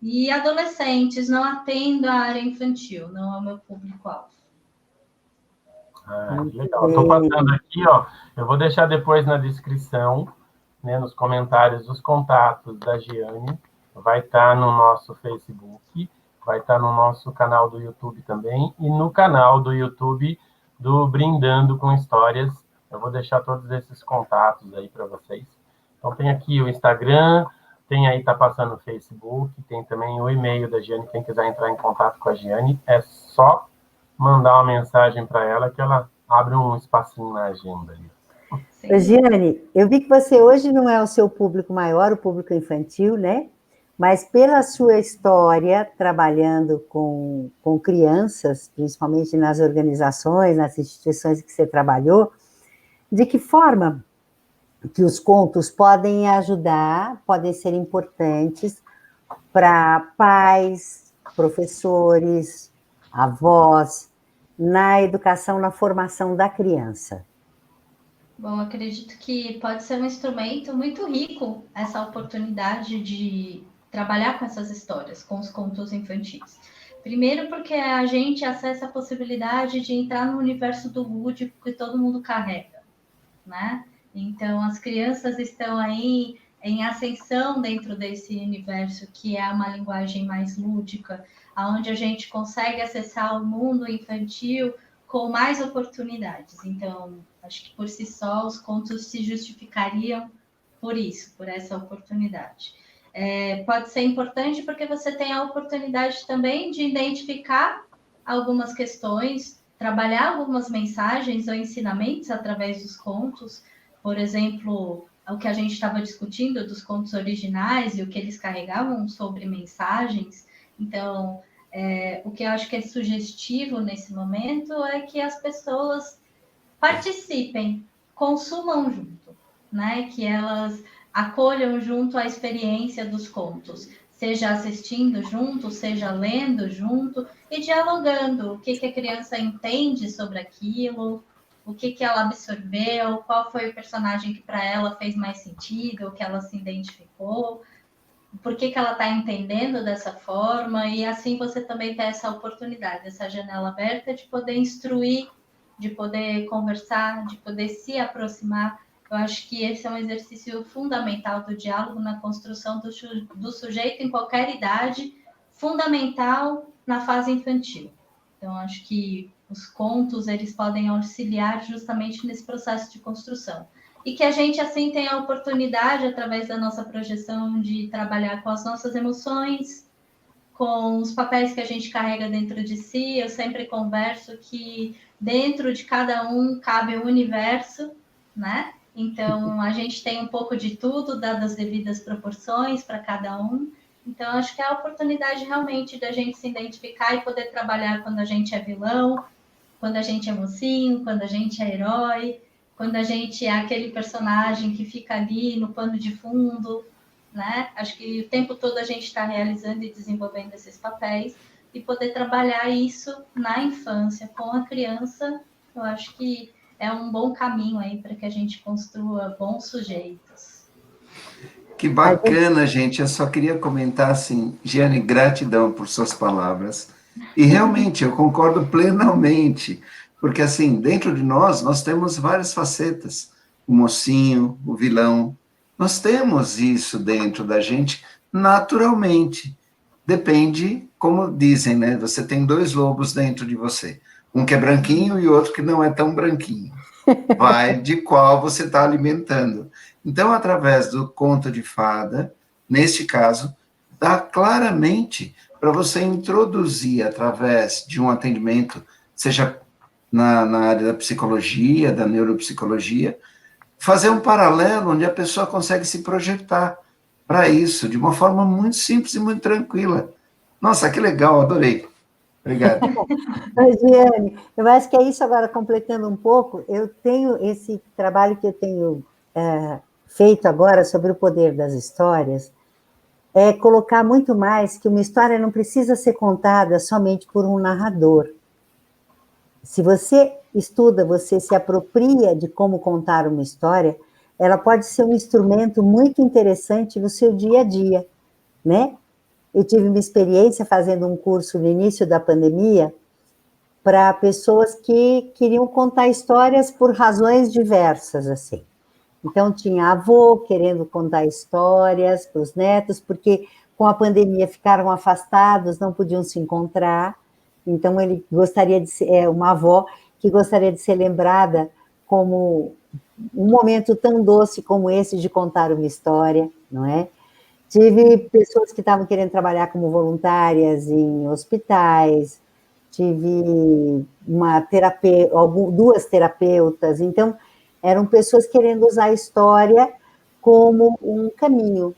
E adolescentes, não atendo a área infantil, não é o meu público-alvo. Que legal. Estou passando aqui, ó. Eu vou deixar depois na descrição, né, nos comentários, os contatos da Giane. Vai estar no nosso Facebook, vai estar no nosso canal do YouTube também, e no canal do YouTube do Brindando com Histórias. Eu vou deixar todos esses contatos aí para vocês. Então, tem aqui o Instagram, tem aí, tá passando o Facebook, tem também o e-mail da Giane. Quem quiser entrar em contato com a Giane, é só mandar uma mensagem para ela que ela abre um espacinho na agenda ali. Giane, eu vi que você hoje não é o seu público maior, o público infantil, né? Mas pela sua história, trabalhando com crianças, principalmente nas organizações, nas instituições que você trabalhou, de que forma que os contos podem ajudar, podem ser importantes para pais, professores, avós, na educação, na formação da criança? Bom, acredito que pode ser um instrumento muito rico essa oportunidade de trabalhar com essas histórias, com os contos infantis. Primeiro porque a gente acessa a possibilidade de entrar no universo do lúdico que todo mundo carrega, né? Então, as crianças estão aí em ascensão dentro desse universo, que é uma linguagem mais lúdica, onde a gente consegue acessar o mundo infantil com mais oportunidades. Então, acho que por si só os contos se justificariam por isso, por essa oportunidade. Pode ser importante porque você tem a oportunidade também de identificar algumas questões, trabalhar algumas mensagens ou ensinamentos através dos contos. Por exemplo, o que a gente estava discutindo dos contos originais e o que eles carregavam sobre mensagens. Então, o que eu acho que é sugestivo nesse momento é que as pessoas participem, consumam junto, né? Que elas acolham junto a experiência dos contos, seja assistindo junto, seja lendo junto e dialogando o que a criança entende sobre aquilo, o que ela absorveu, qual foi o personagem que para ela fez mais sentido, o que ela se identificou. por que ela está entendendo dessa forma, e assim você também tem essa oportunidade, essa janela aberta de poder instruir, de poder conversar, de poder se aproximar. Eu acho que esse é um exercício fundamental do diálogo na construção do sujeito em qualquer idade, fundamental na fase infantil. Então, acho que os contos, eles podem auxiliar justamente nesse processo de construção. E que a gente, assim, tenha a oportunidade, através da nossa projeção, de trabalhar com as nossas emoções, com os papéis que a gente carrega dentro de si. Eu sempre converso que dentro de cada um cabe o universo, né? Então, a gente tem um pouco de tudo, dadas as devidas proporções para cada um. Então, acho que é a oportunidade realmente da gente se identificar e poder trabalhar quando a gente é vilão, quando a gente é mocinho, quando a gente é herói, quando a gente é aquele personagem que fica ali no pano de fundo, né? Acho que o tempo todo a gente está realizando e desenvolvendo esses papéis, e poder trabalhar isso na infância, com a criança, eu acho que é um bom caminho aí para que a gente construa bons sujeitos. Que bacana, gente. Eu só queria comentar assim, Giane, gratidão por suas palavras. E realmente, eu concordo plenamente, porque assim, dentro de nós temos várias facetas. O mocinho, o vilão. Nós temos isso dentro da gente naturalmente. Depende, como dizem, né? Você tem dois lobos dentro de você. Um que é branquinho e outro que não é tão branquinho. Vai de qual você está alimentando. Então, através do conto de fada, neste caso, dá claramente para você introduzir, através de um atendimento, seja na área da psicologia, da neuropsicologia, fazer um paralelo onde a pessoa consegue se projetar para isso, de uma forma muito simples e muito tranquila. Nossa, que legal, adorei. Obrigado. Giane, eu acho que é isso. Agora, completando um pouco, eu tenho esse trabalho que eu tenho feito agora sobre o poder das histórias, é colocar muito mais que uma história não precisa ser contada somente por um narrador. Se você estuda, você se apropria de como contar uma história, ela pode ser um instrumento muito interessante no seu dia a dia, né? Eu tive uma experiência fazendo um curso no início da pandemia para pessoas que queriam contar histórias por razões diversas, assim. Então, tinha avô querendo contar histórias para os netos, porque com a pandemia ficaram afastados, não podiam se encontrar. Então, ele gostaria de ser uma avó que gostaria de ser lembrada como um momento tão doce como esse de contar uma história, não é? Tive pessoas que estavam querendo trabalhar como voluntárias em hospitais, tive duas terapeutas. Então, eram pessoas querendo usar a história como um caminho,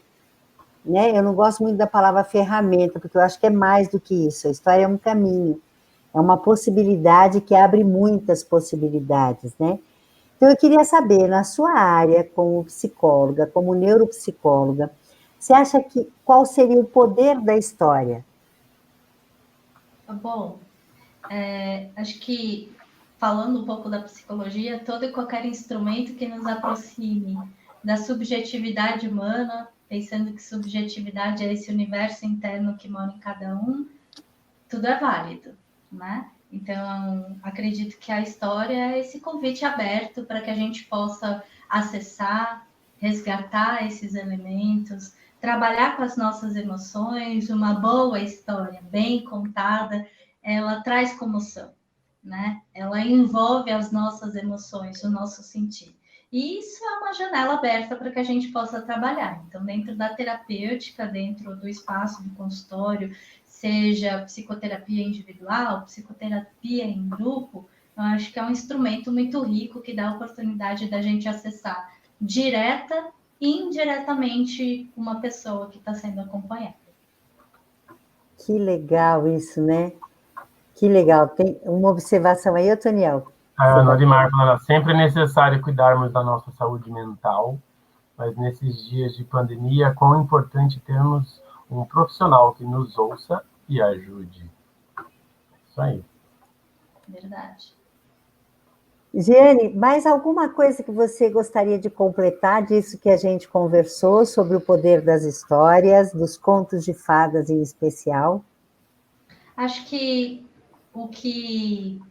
né? Eu não gosto muito da palavra ferramenta, porque eu acho que é mais do que isso. A história é um caminho, é uma possibilidade que abre muitas possibilidades, né? Então, eu queria saber, na sua área como psicóloga, como neuropsicóloga, você acha que qual seria o poder da história? Bom, acho que, falando um pouco da psicologia, todo e qualquer instrumento que nos aproxime da subjetividade humana, pensando que subjetividade é esse universo interno que mora em cada um, tudo é válido, né? Então, acredito que a história é esse convite aberto para que a gente possa acessar, resgatar esses elementos, trabalhar com as nossas emoções. Uma boa história, bem contada, ela traz comoção, né? Ela envolve as nossas emoções, o nosso sentir. E isso é uma janela aberta para que a gente possa trabalhar. Então, dentro da terapêutica, dentro do espaço do consultório, seja psicoterapia individual, psicoterapia em grupo, eu acho que é um instrumento muito rico que dá a oportunidade da gente acessar direta e indiretamente uma pessoa que está sendo acompanhada. Que legal isso, né? Que legal. Tem uma observação aí, Otoniel? A Norimar falando, sempre é necessário cuidarmos da nossa saúde mental, mas nesses dias de pandemia, quão importante termos um profissional que nos ouça e ajude. Isso aí. Verdade. Giane, mais alguma coisa que você gostaria de completar disso que a gente conversou sobre o poder das histórias, dos contos de fadas em especial? Acho que o que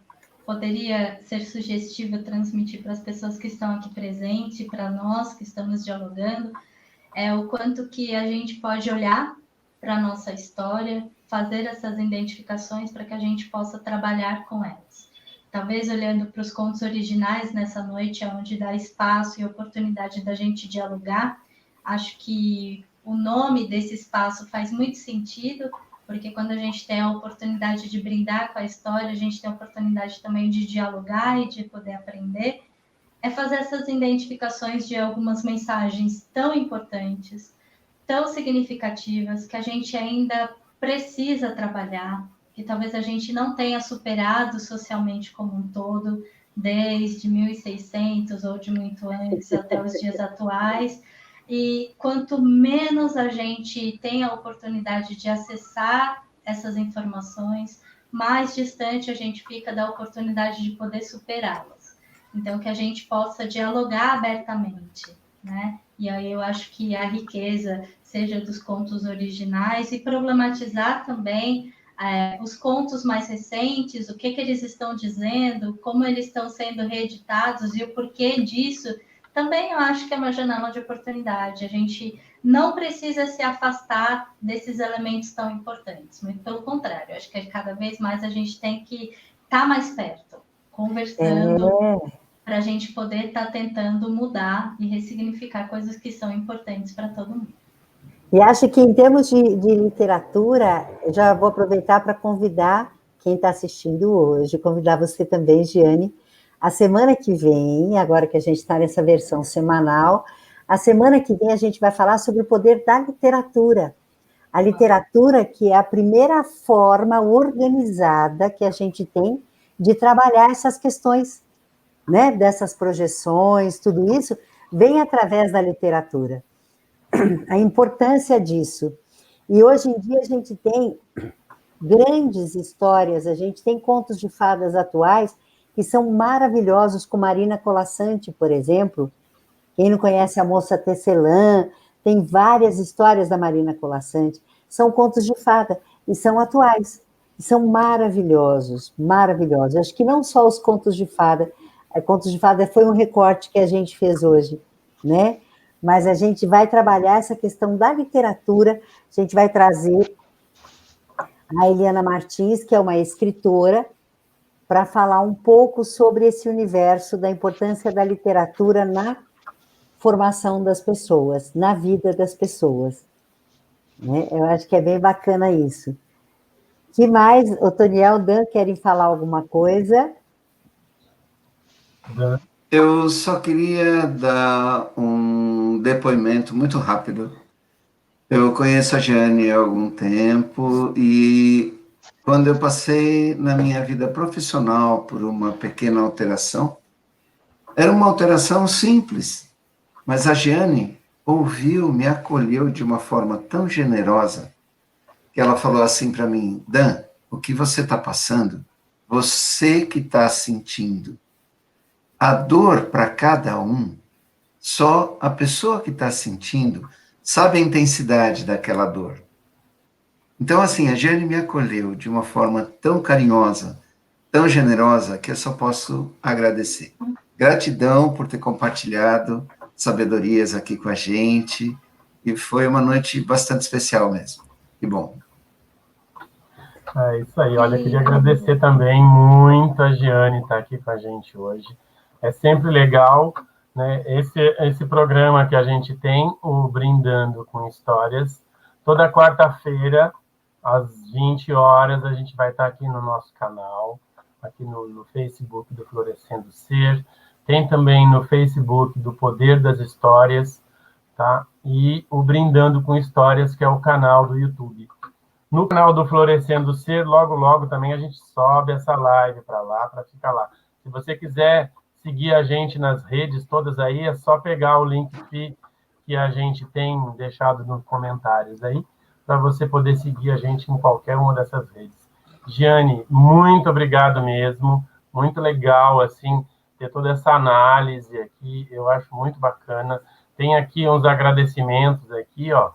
poderia ser sugestivo transmitir para as pessoas que estão aqui presentes, para nós que estamos dialogando, é o quanto que a gente pode olhar para a nossa história, fazer essas identificações para que a gente possa trabalhar com elas. Talvez olhando para os contos originais nessa noite, onde dá espaço e oportunidade da gente dialogar, acho que o nome desse espaço faz muito sentido, porque quando a gente tem a oportunidade de brindar com a história, a gente tem a oportunidade também de dialogar e de poder aprender, é fazer essas identificações de algumas mensagens tão importantes, tão significativas, que a gente ainda precisa trabalhar, que talvez a gente não tenha superado socialmente como um todo, desde 1600 ou de muito antes até os dias atuais. E quanto menos a gente tem a oportunidade de acessar essas informações, mais distante a gente fica da oportunidade de poder superá-las. Então, que a gente possa dialogar abertamente, né? E aí eu acho que a riqueza, seja dos contos originais, e problematizar também os contos mais recentes, o que eles estão dizendo, como eles estão sendo reeditados e o porquê disso, também eu acho que é uma janela de oportunidade. A gente não precisa se afastar desses elementos tão importantes, muito pelo contrário, acho que cada vez mais a gente tem que estar mais perto, conversando, para a gente poder estar tentando mudar e ressignificar coisas que são importantes para todo mundo. E acho que, em termos de literatura, já vou aproveitar para convidar quem está assistindo hoje, convidar você também, Giane, a semana que vem, agora que a gente está nessa versão semanal, a semana que vem a gente vai falar sobre o poder da literatura. A literatura, que é a primeira forma organizada que a gente tem de trabalhar essas questões, né, dessas projeções, tudo isso vem através da literatura. A importância disso. E hoje em dia a gente tem grandes histórias, a gente tem contos de fadas atuais que são maravilhosos, com Marina Colasanti, por exemplo. Quem não conhece a Moça Tecelã, tem várias histórias da Marina Colasanti. São contos de fada e são atuais. E são maravilhosos, maravilhosos. Acho que não só os contos de fada foi um recorte que a gente fez hoje, né? Mas a gente vai trabalhar essa questão da literatura, a gente vai trazer a Eliana Martins, que é uma escritora, para falar um pouco sobre esse universo da importância da literatura na formação das pessoas, na vida das pessoas. Né? Eu acho que é bem bacana isso. Que mais, Otoniel, Dan, querem falar alguma coisa? Eu só queria dar um depoimento muito rápido. Eu conheço a Jane há algum tempo e quando eu passei na minha vida profissional por uma pequena alteração, era uma alteração simples, mas a Jane ouviu, me acolheu de uma forma tão generosa que ela falou assim para mim: Dan, o que você está passando, você que está sentindo. A dor para cada um, só a pessoa que está sentindo sabe a intensidade daquela dor. Então, assim, a Jane me acolheu de uma forma tão carinhosa, tão generosa, que eu só posso agradecer. Gratidão por ter compartilhado sabedorias aqui com a gente, e foi uma noite bastante especial mesmo. Que bom. É isso aí, olha, queria agradecer também muito a Giane estar aqui com a gente hoje. É sempre legal, né, esse programa que a gente tem, o Brindando com Histórias. Toda quarta-feira, às 20 horas, a gente vai estar aqui no nosso canal, aqui no Facebook do Florescendo Ser. Tem também no Facebook do Poder das Histórias, tá? E o Brindando com Histórias, que é o canal do YouTube. No canal do Florescendo Ser, logo, logo também a gente sobe essa live para lá, para ficar lá. Se você quiser seguir a gente nas redes todas aí, é só pegar o link que a gente tem deixado nos comentários aí, para você poder seguir a gente em qualquer uma dessas redes. Giane, muito obrigado mesmo. Muito legal, assim, ter toda essa análise aqui, eu acho muito bacana. Tem aqui uns agradecimentos aqui, ó.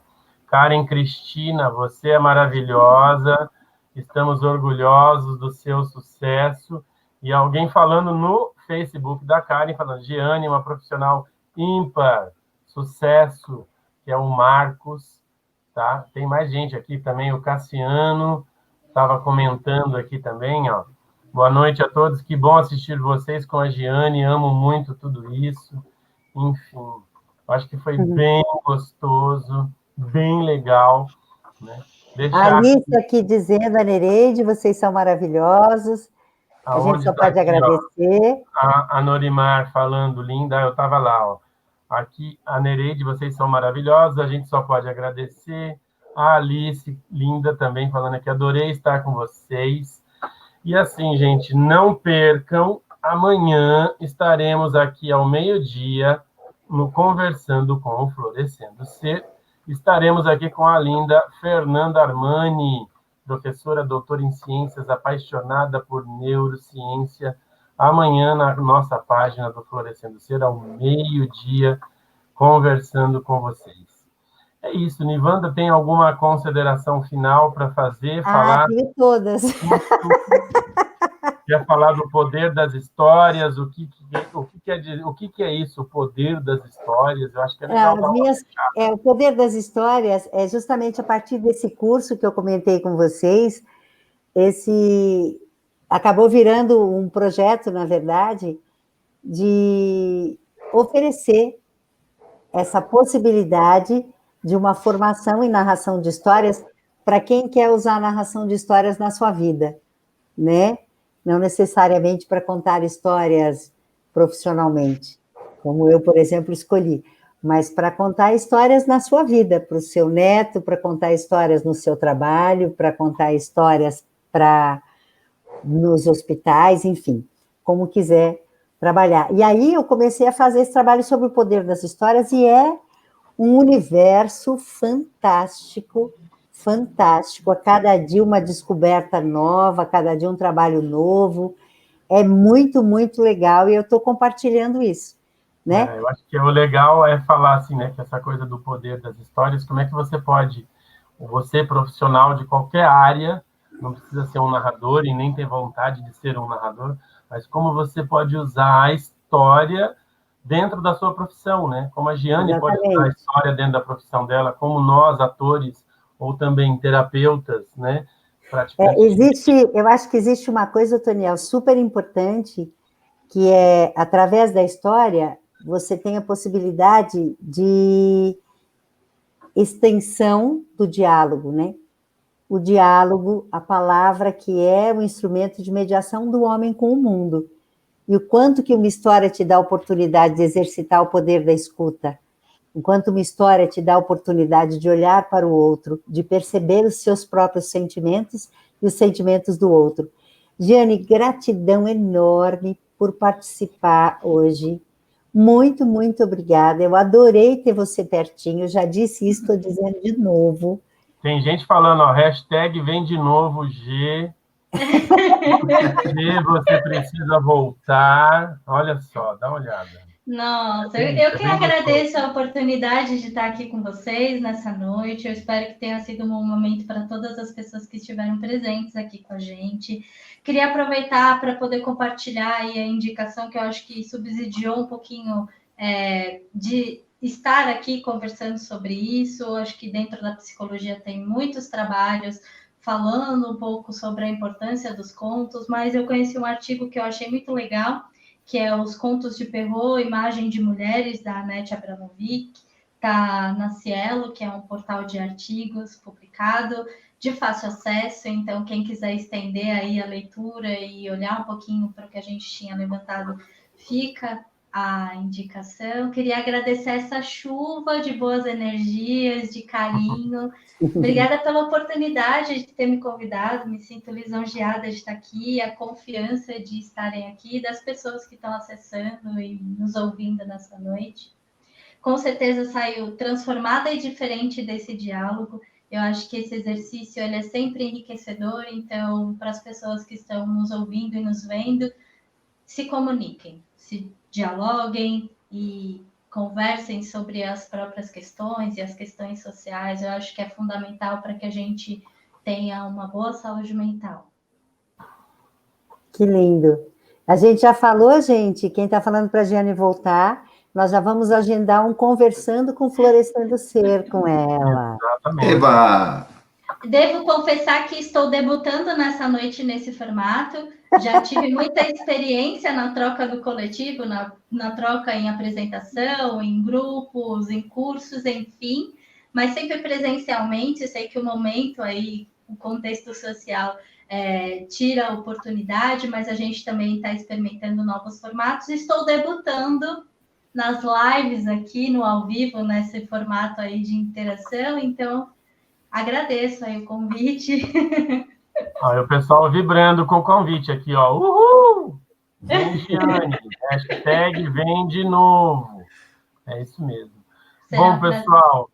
Karen Cristina, você é maravilhosa, estamos orgulhosos do seu sucesso. E alguém falando no Facebook da Karen, falando, Giane, uma profissional ímpar, sucesso, que é o Marcos, tá? Tem mais gente aqui também, o Cassiano estava comentando aqui também, ó. Boa noite a todos, que bom assistir vocês com a Giane, amo muito tudo isso. Enfim, acho que foi bem gostoso, bem legal, né? A Alice aqui dizendo, a Nereide, vocês são maravilhosos. A gente só pode agradecer. A Norimar falando, linda, eu estava lá, ó. Aqui, a Nereide, vocês são maravilhosos, a gente só pode agradecer. A Alice, linda também, falando aqui, adorei estar com vocês. E assim, gente, não percam, amanhã estaremos aqui ao meio-dia, no Conversando com o Florescendo Ser. Estaremos aqui com a linda Fernanda Armani, professora, doutora em ciências, apaixonada por neurociência, amanhã na nossa página do Florescendo Ser, ao meio-dia, conversando com vocês. É isso, Nivanda, tem alguma consideração final para fazer? Tenho todas. Quer falar do poder das histórias, o que é isso, o poder das histórias? Eu acho que é legal. O poder das histórias é justamente a partir desse curso que eu comentei com vocês, acabou virando um projeto, na verdade, de oferecer essa possibilidade de uma formação em narração de histórias para quem quer usar a narração de histórias na sua vida, né? Não necessariamente para contar histórias profissionalmente, como eu, por exemplo, escolhi, mas para contar histórias na sua vida, para o seu neto, para contar histórias no seu trabalho, para contar histórias nos hospitais, enfim, como quiser trabalhar. E aí eu comecei a fazer esse trabalho sobre o poder das histórias, e é um universo fantástico, fantástico, a cada dia uma descoberta nova, a cada dia um trabalho novo, é muito, muito legal, e eu estou compartilhando isso, né? Eu acho que o legal é falar assim, né, que essa coisa do poder das histórias, como é que você pode, você profissional de qualquer área, não precisa ser um narrador e nem ter vontade de ser um narrador, mas como você pode usar a história dentro da sua profissão, né? Como a Giane pode usar a história dentro da profissão dela, como nós, atores, ou também terapeutas, né? Eu acho que existe uma coisa, Toniel, super importante, que é, através da história, você tem a possibilidade de extensão do diálogo, né? O diálogo, a palavra que é o instrumento de mediação do homem com o mundo. E o quanto que uma história te dá a oportunidade de exercitar o poder da escuta, enquanto uma história te dá a oportunidade de olhar para o outro, de perceber os seus próprios sentimentos e os sentimentos do outro. Giane, gratidão enorme por participar hoje. Muito, muito obrigada. Eu adorei ter você pertinho. Eu já disse isso, estou dizendo de novo. Tem gente falando, ó, hashtag vem de novo, G. G, você precisa voltar. Olha só, dá uma olhada. Nossa, eu que agradeço a oportunidade de estar aqui com vocês nessa noite. Eu espero que tenha sido um bom momento para todas as pessoas que estiveram presentes aqui com a gente. Queria aproveitar para poder compartilhar aí a indicação que eu acho que subsidiou um pouquinho de estar aqui conversando sobre isso. Eu acho que dentro da psicologia tem muitos trabalhos falando um pouco sobre a importância dos contos, mas eu conheci um artigo que eu achei muito legal, que é Os Contos de Perrault, Imagem de Mulheres, da Anete Abramovic, está na Cielo, que é um portal de artigos publicado, de fácil acesso, então quem quiser estender aí a leitura e olhar um pouquinho para o que a gente tinha levantado, fica a indicação. Queria agradecer essa chuva de boas energias, de carinho. Obrigada pela oportunidade de ter me convidado, me sinto lisonjeada de estar aqui, a confiança de estarem aqui, das pessoas que estão acessando e nos ouvindo nessa noite. Com certeza saiu transformada e diferente desse diálogo. Eu acho que esse exercício ele é sempre enriquecedor, então, para as pessoas que estão nos ouvindo e nos vendo, se se dialoguem e conversem sobre as próprias questões e as questões sociais. Eu acho que é fundamental para que a gente tenha uma boa saúde mental. Que lindo. A gente já falou, gente, quem está falando para a Giane voltar, nós já vamos agendar um Conversando com Florescendo Ser com ela. Exatamente. Eba! Devo confessar que estou debutando nessa noite, nesse formato. Já tive muita experiência na troca do coletivo, na troca em apresentação, em grupos, em cursos, enfim, mas sempre presencialmente. Sei que o momento aí, o contexto social tira a oportunidade, mas a gente também está experimentando novos formatos. Estou debutando nas lives aqui, no ao vivo, nesse formato aí de interação, então agradeço aí o convite. Olha, o pessoal vibrando com o convite aqui, ó. Uhul! Vem, Giane. Hashtag vem de novo. É isso mesmo. Bom, pessoal,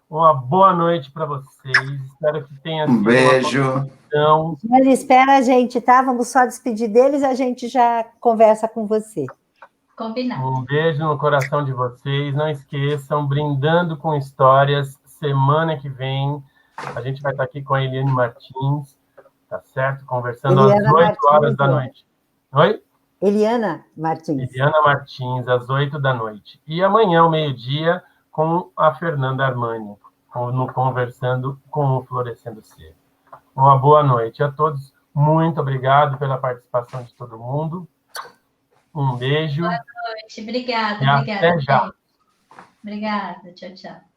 uma boa noite para vocês. Espero que tenha sido beijo. Uma conversação. Giane, espera a gente, tá? Vamos só despedir deles, a gente já conversa com você. Combinado. Um beijo no coração de vocês. Não esqueçam, Brindando com Histórias, semana que vem, a gente vai estar aqui com a Eliane Martins, tá certo? Conversando Eliana às 8 Martins, horas da noite. Oi? Eliana Martins. Eliana Martins, às 8 da noite. E amanhã, ao meio-dia, com a Fernanda Armani, no Conversando com o Florescendo Ser. Uma boa noite a todos. Muito obrigado pela participação de todo mundo. Um beijo. Boa noite. Obrigada, e obrigada. Até já. Obrigada. Tchau, tchau.